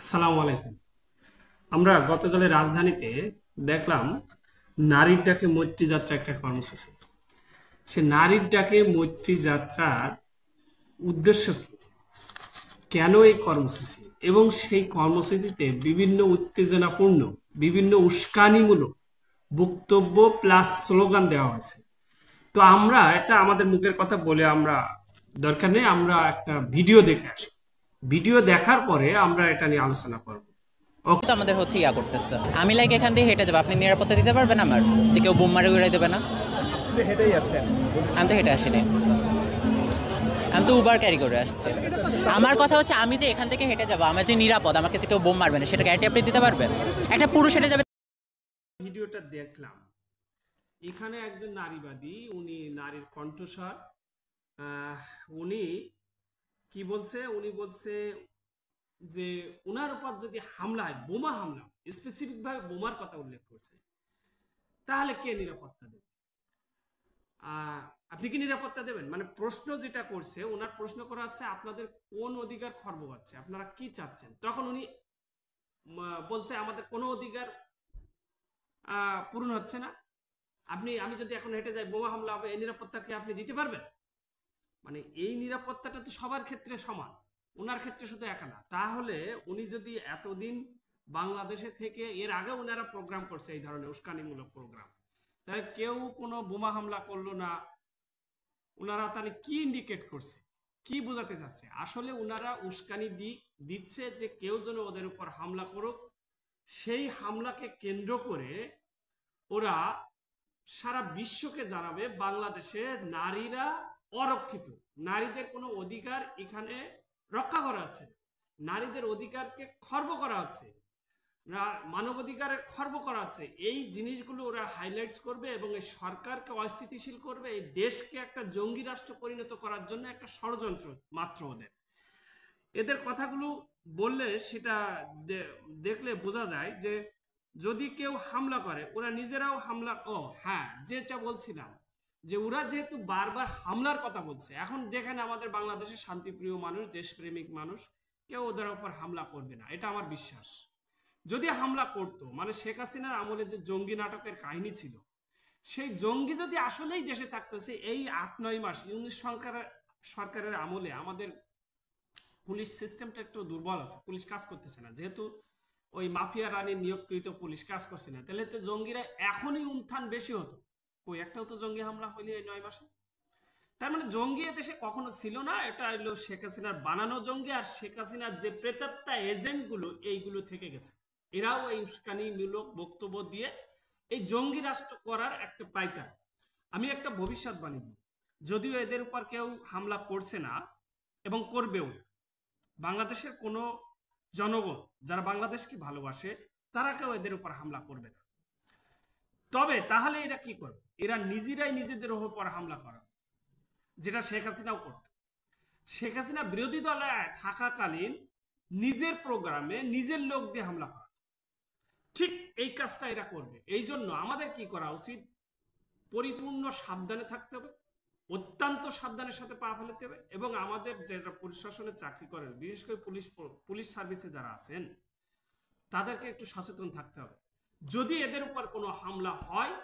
আসসালামু আলাইকুম। আমরা গতকালের রাজধানীতে দেখলাম নারীর ডাকে মৈত্রী যাত্রা একটা কর্মসূচি। সে নারীর ডাকে মৈত্রী যাত্রার উদ্দেশ্য কি, কেন এই কর্মসূচি, এবং সেই কর্মসূচিতে বিভিন্ন উত্তেজনাপূর্ণ, বিভিন্ন উস্কানিমূলক বক্তব্য প্লাস স্লোগান দেওয়া হয়েছে। তো আমরা এটা আমাদের মুখের কথা বলে আমরা দরকার নেই, আমরা একটা ভিডিও দেখে আসি। ভিডিও দেখার পরে আমরা এটা নিয়ে আলোচনা করব। তো আমাদের হচ্ছে ইয়া করতেছে। আমি লাইক এখান দিয়ে হেঁটে যাবো, আপনি নিরাপত্তা দিতে পারবেন আমার, যে কেউ বোম মারে উড়াই দেবে না? আমি তো হেঁটে আসিনি, আমি তো উবার ক্যারি করে আসছি। আমার কথা হচ্ছে আমি যে এখান থেকে হেঁটে যাবো, আমার যে নিরাপদ, আমাকে যে কেউ বোম মারবে না সেটা গ্যারান্টি আপনি দিতে পারবেন? একটা পুরুষ হেঁটে যাবে। ভিডিওটা দেখলাম, এখানে একজন নারীবাদী, উনি নারীর কণ্ঠস্বর, আহ, উনি কি বলছে, উনি বলছে যে উনার উপর যদি হামলা হয়, বোমা হামলা, স্পেসিফিক ভাবে বোমার কথা উল্লেখ করছে, তাহলে কে নিরাপত্তা দেবে? আহ, আপনি কি নিরাপত্তা দেবেন? মানে প্রশ্ন যেটা করছে, ওনার প্রশ্ন করা হচ্ছে আপনাদের কোন অধিকার খর্ব হচ্ছে, আপনারা কি চাচ্ছেন? তখন উনি বলছে আমাদের কোনো অধিকার পূরণ হচ্ছে না। আমি যদি এখন হেঁটে যাই, বোমা হামলা হবে, এই নিরাপত্তা কি আপনি দিতে পারবেন? মানে এই নিরাপত্তাটা তো সবার ক্ষেত্রে সমান, ওনার ক্ষেত্রে শুধু একা না। তাহলে উনি যদি এতদিন বাংলাদেশে থেকে, এর আগে ওনারা প্রোগ্রাম করছে এই ধরনের উস্কানিমূলক প্রোগ্রাম, তাহলে কেউ কোনো বোমা হামলা করলো না, ওনারা তাহলে কি ইন্ডিকেট করছে, কি বোঝাতে চাচ্ছে? আসলে ওনারা উস্কানি দিচ্ছে যে কেউ যেন ওদের উপর হামলা করুক, সেই হামলাকে কেন্দ্র করে ওরা সারা বিশ্বকে জানাবে বাংলাদেশে নারীরা অরক্ষিত, নারীদের কোনো অধিকার এখানে রক্ষা করা আছে, নারীদের অধিকারকে খর্ব করা আছে, মানবাধিকারের খর্ব করা আছে। এই জিনিসগুলো ওরা হাইলাইটস করবে এবং এই সরকারকে অস্থিতিশীল করবে, এই দেশকে একটা জঙ্গি রাষ্ট্র পরিণত করার জন্য একটা ষড়যন্ত্র মাত্র ওদের। এদের কথাগুলো বললে সেটা দেখলে বোঝা যায় যে যদি কেউ হামলা করে, ওরা নিজেরাও হামলা। ও হ্যাঁ, যেটা বলছিলাম যে ওরা যেহেতু বারবার হামলার কথা বলছে, এখন দেখেন আমাদের বাংলাদেশের শান্তিপ্রিয় মানুষ, দেশপ্রেমিক মানুষ, কেউ ওদের উপর হামলা করবে না, এটা আমার বিশ্বাস। যদি হামলা করতো, মানে শেখ হাসিনার আমলে যে জঙ্গি নাটকের কাহিনী ছিল, সেই জঙ্গি যদি আসলেই দেশে থাকতেছে, এই ৮-৯ মাস ইউনিট সরকারের আমলে আমাদের পুলিশ সিস্টেমটা একটু দুর্বল আছে, পুলিশ কাজ করতেছে না, যেহেতু ওই মাফিয়া রানী নিয়োগকৃত পুলিশ কাজ করছে না, তাহলে তো জঙ্গিরা এখনই উত্থান বেশি হতো। কই একটাও তো জঙ্গি হামলা হয়নি এই ৯ মাসে। তার মানে জঙ্গি এদেশে কখনো ছিল না, এটা হলো শেখ হাসিনার বানানো জঙ্গি, আর শেখ হাসিনার যে প্রেতাত্মা এজেন্ট গুলো, এইগুলো থেকে গেছে। এরাও এই উস্কানিমূলক বক্তব্য দিয়ে এই জঙ্গি রাষ্ট্র করার একটা পাইকার। আমি একটা ভবিষ্যৎবাণী দিই, যদিও এদের উপর কেউ হামলা করছে না এবং করবেও না, বাংলাদেশের কোনো জনগণ যারা বাংলাদেশকে ভালোবাসে, তারা কেউ এদের উপর হামলা করবে না। তবে তাহলে এরা কি করবে? এরা নিজেরাই নিজেদের উপর হামলা করে, যেটা শেখ হাসিনাও করত। শেখ হাসিনা বিরোধী দলে থাকাকালীন নিজের প্রোগ্রামে নিজের লোক দিয়ে হামলা করা, ঠিক এই কাজটা এরা করবে। এই জন্য আমাদের কি করা উচিত? পরিপূর্ণ সাবধানে থাকতে হবে, অত্যন্ত সাবধানের সাথে পা ফেলতে হবে, এবং আমাদের যারা প্রশাসনে চাকরি করেন, বিশেষ করে পুলিশ সার্ভিসে যারা আছেন, তাদেরকে একটু সচেতন থাকতে হবে। যদি এদের উপর কোনো হামলা হয়,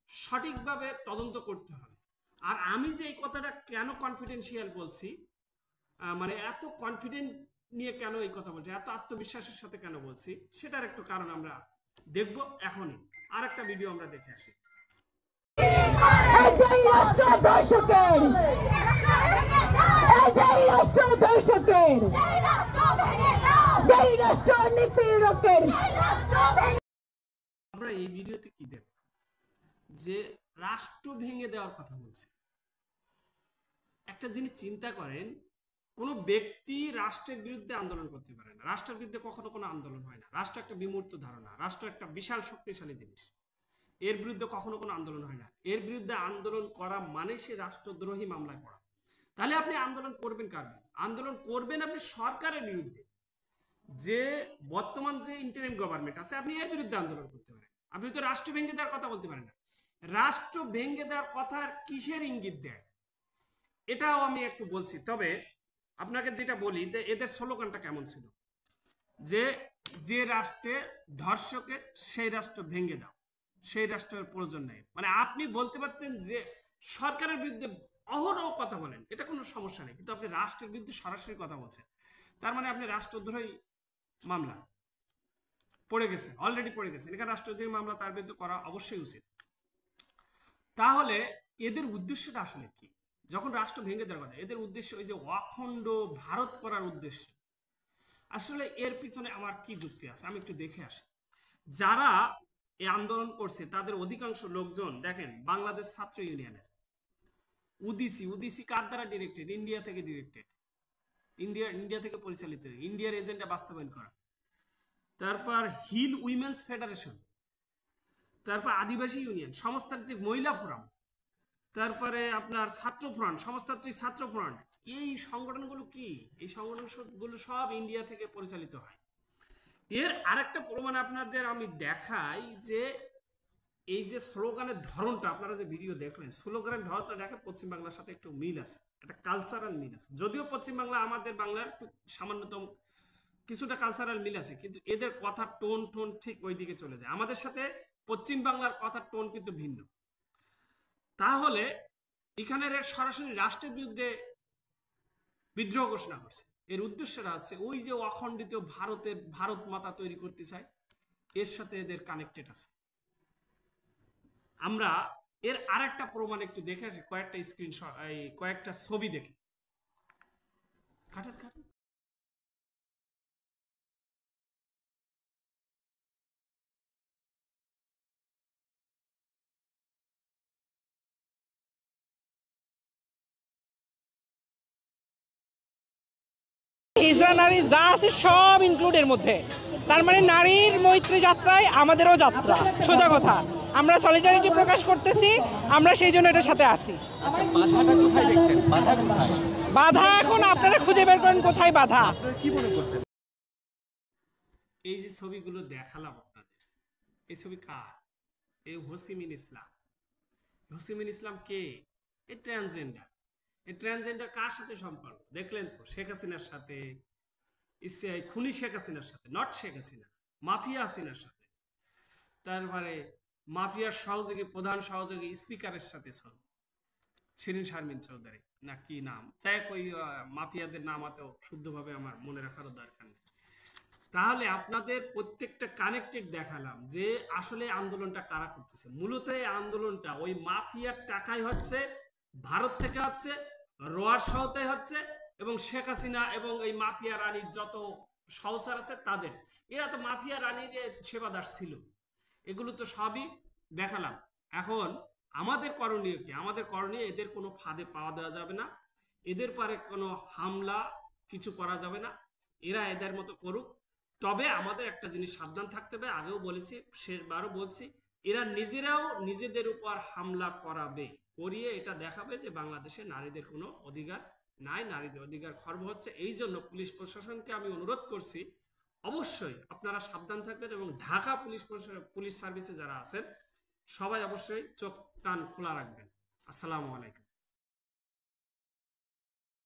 সঠিকভাবে তদন্ত করতে হবে। আর আমি যে এই কথাটা কেন কনফিডেন্সিয়াল বলছি, মানে এত কনফিডেন্ট নিয়ে কেন এই কথা বলছি, এত আত্মবিশ্বাসের সাথে কেন বলছি, সেটার একটু কারণ আমরা দেখব এখনই। আর একটা ভিডিও আমরা দেখে আসি। আমরা এই ভিডিওতে কি দেখব, যে রাষ্ট্র ভেঙে দেওয়ার কথা বলছে। একটা জিনিস চিন্তা করেন, কোন ব্যক্তি রাষ্ট্রের বিরুদ্ধে আন্দোলন করতে পারে না, রাষ্ট্রের বিরুদ্ধে কখনো কোনো আন্দোলন হয় না। রাষ্ট্র একটা বিমূর্ত ধারণা, রাষ্ট্র একটা বিশাল শক্তিশালী জিনিস, এর বিরুদ্ধে কখনো কোনো আন্দোলন হয় না। এর বিরুদ্ধে আন্দোলন করা মানে সে রাষ্ট্রদ্রোহী মামলা করা। তাহলে আপনি আন্দোলন করবেন কার বিরুদ্ধে? আন্দোলন করবেন আপনি সরকারের বিরুদ্ধে, যে বর্তমান যে ইন্টারিম গভর্নমেন্ট আছে, আপনি এর বিরুদ্ধে আন্দোলন করতে পারেন। আপনি তো রাষ্ট্র ভেঙে দেওয়ার কথা বলতে পারেন না। রাষ্ট্র ভেঙে দেওয়ার কথা কিসের ইঙ্গিত দেয়, এটাও আমি একটু বলছি। তবে আপনাকে যেটা বলি, এদের স্লোগানটা কেমন ছিল। যে যে রাষ্ট্রে ধর্ষকের সেই রাষ্ট্র ভেঙে দাও, সেই রাষ্ট্রের প্রয়োজন নেই। মানে আপনি বলতে পারতেন যে সরকারের বিরুদ্ধে অহরহ কথা বলেন, এটা কোনো সমস্যা নেই, কিন্তু আপনি রাষ্ট্রের বিরুদ্ধে সরাসরি কথা বলছেন, তার মানে আপনি রাষ্ট্রদ্রোহী মামলা পড়ে গেছে, অলরেডি পড়ে গেছে। এখানে রাষ্ট্রদ্রোহী মামলা তার বিরুদ্ধে করা অবশ্যই উচিত। তাহলে এদের উদ্দেশ্যটা আসলে কি? যখন রাষ্ট্র ভেঙে দেওয়ার কথা, এদের উদ্দেশ্য ওই যে অখণ্ড ভারত করার উদ্দেশ্য। আসলে এর পিছনে আমার কি যুক্তি আছে আমি একটু দেখে আসি। যারা এই আন্দোলন করছে তাদের অধিকাংশ লোকজন দেখেন বাংলাদেশ ছাত্র ইউনিয়নের উদিসি কার দ্বারা ডিরেক্টেড? ইন্ডিয়া থেকে ডিরেক্টেড, ইন্ডিয়া থেকে পরিচালিত, ইন্ডিয়ার এজেন্ডা বাস্তবায়ন করা। তারপর হিল উইমেন্স ফেডারেশন, তারপর আদিবাসী ইউনিয়ন, সমাজতান্ত্রিক মহিলা ফোরাম, তারপরে আপনার ছাত্র ফ্রন্ট, সমাজতান্ত্রিক ছাত্র ফ্রন্ট। এই সংগঠনগুলো কি? এই সংগঠনগুলো সব ইন্ডিয়া থেকে পরিচালিত হয়। এর আরেকটা প্রমাণ আপনাদের আমি দেখাই যে এই যে স্লোগানের ধরনটা, আপনারা যে ভিডিও দেখলেন, স্লোগানের ধরনটা দেখে পশ্চিমবাংলার সাথে একটু মিল আছে, একটা কালচারাল মিল আছে। যদিও পশ্চিমবাংলা আমাদের বাংলার একটু সামান্যতম কিছুটা কালচারাল মিল আছে, কিন্তু এদের কথার টোন ঠিক ওই দিকে চলে যায়। আমাদের সাথে পশ্চিম বাংলার কথার টোন কিন্তু ভিন্ন। তাহলে এখানের সরাসরি রাষ্ট্রের বিরুদ্ধে বিদ্রোহ ঘোষণা করছে। এর উদ্দেশ্যটা আছে ওই যে অখণ্ডিত ভারত মাতা তৈরি করতে চায়, এর সাথে এদের কানেক্টেড আছে। আমরা এর আরেকটা প্রমাণ একটু দেখে আসি, কয়েকটা স্ক্রিনশট, কয়েকটা ছবি দেখে। কাটেন হিজড়া নারী যা আছে সব ইনক্লুডের মধ্যে। তার মানে নারীর মৈত্রী যাত্রায় আমাদেরও যাত্রা, সোজা কথা। আমরা সলিডারিটি প্রকাশ করতেছি, আমরা সেই জন্য এটার সাথে আসি। বাধা এখন আপনারা খুঁজে বের করেন কোথায় বাধা। এই যে ছবিগুলো দেখালাম আপনাদের, এই ছবি কার? এই হোসিমিন ইসলাম। হোসিমিন ইসলাম কে? এই ট্রান্সজেন্ডার। এই ট্রান্সজেন্ডার কার সাথে সম্পর্ক দেখলেন তো? শেখ হাসিনার সাথে, খুনি শেখ হাসিনার সাথে, নট শেখ হাসিনা, মাফিয়া হাসিনার সাথে। তারপরে মাফিয়ার সহযোগী, প্রধান সহযোগী স্পিকারের সাথে ছবি, শিরিন শারমিন চৌধুরী না কি নাম, চাই ওই মাফিয়াদের নাম এত শুদ্ধভাবে আমার মনে রাখারও দরকার নেই। তাহলে আপনাদের প্রত্যেকটা কানেক্টেড দেখালাম যে আসলে আন্দোলনটা কারা করতেছে। মূলত এই আন্দোলনটা ওই মাফিয়ার টাকায় হচ্ছে, ভারত থেকে হচ্ছে, রোয়ার সহতায় হচ্ছে, এবং শেখ হাসিনা এবং এই মাফিয়া রানীর যত সহসার আছে তাদের। এরা তো মাফিয়া রানীর সেবাদার ছিল। এগুলো তো সবই দেখালাম। এখন আমাদের করণীয় কি? আমাদের করণীয় এদের কোনো ফাঁদে পাওয়া দেওয়া যাবে না, এদের পারে কোনো হামলা কিছু করা যাবে না। এরা এদের মতো করুক, তবে আমাদের একটা জিনিস সাবধান থাকতে হবে। আগেও বলেছি, শেষবারও বলছি, এরা নিজেরাও নিজেদের উপর হামলা করিয়ে এটা দেখাবে যে বাংলাদেশে নারীদের কোনো অধিকার নাই, নারীদের অধিকার খর্ব হচ্ছে। এই জন্য পুলিশ প্রশাসনকে আমি অনুরোধ করছি, অবশ্যই আপনারা সাবধান থাকবেন, এবং ঢাকা পুলিশ সার্ভিসে যারা আছেন সবাই অবশ্যই চোখ কান খোলা রাখবেন। আসসালামু আলাইকুম।